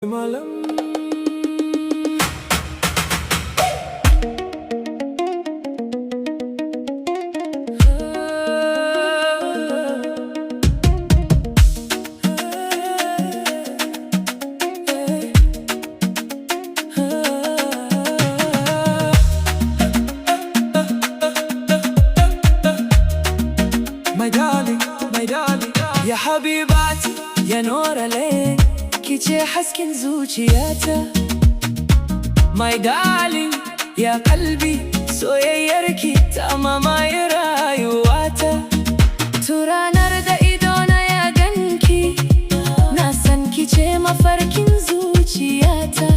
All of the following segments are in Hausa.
malam. My darling, ya habibati, ya noor alain, kice hasken zuciyata. My darling, ya kalbi, soyayyarki ta mamaye rayuwata. Tun ranar da idona ya ganki, na san kice mafarkin zuciyata.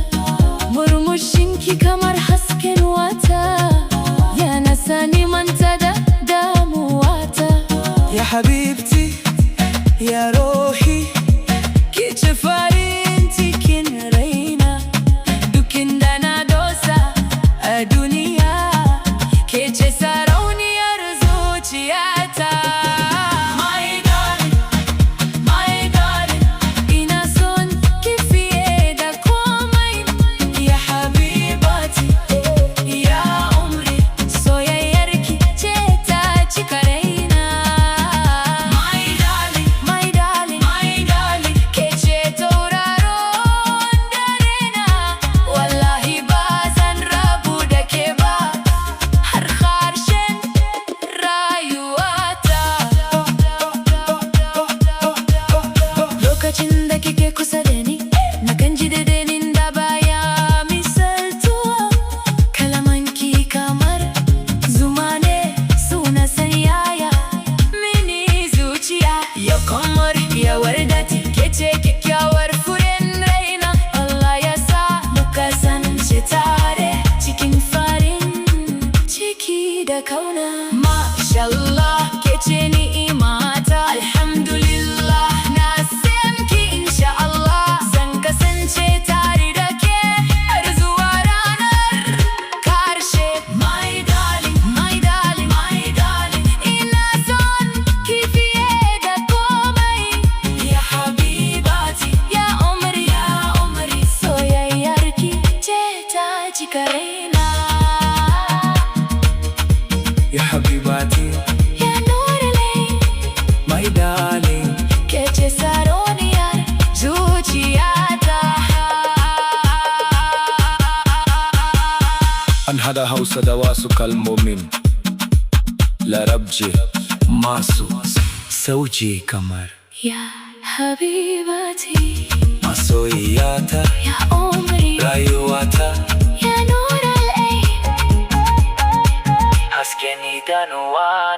Murmushinki kamar hasken wata, yana sani manta da damuwata. Ya habibti, ya rohi, kice farin cikin raina. Duk inda na dosa a duniya, kice sarauniyar zuciyata. My darling, ina son ki fiye da komai. Ya habibati, ya umri, soyayyarki ce ta cika raina. Lokacin da kike kusa da ni, nakan ji daɗin da baya misaltuwa. Kalamanki kamar zuma ne, suna sanyaya mini zuciya. Ya kamar ya wardati, kece kyakkyawar furen raina. Allah ya sa mu kasance tare cikin farin ciki da kauna. Mashallah, kece ni'imata. Alhamdulillah, na san ki insha Allah. Zan kasance tare da ke har zuwa ranar karshe. My darling, ina son ki fiye da komai. Ya habibati, ya umri, soyayyarki ce ta cika raina. Ya habibati, Ya noor alain, my darling. kece sarauniyar zuciyata. An hada Hausa da wasu kalmomin Larabci masu sauti kamar Ya habibati, masoyiyata, ya umri, rayuwata, ya noor alain. hasken idanuwa.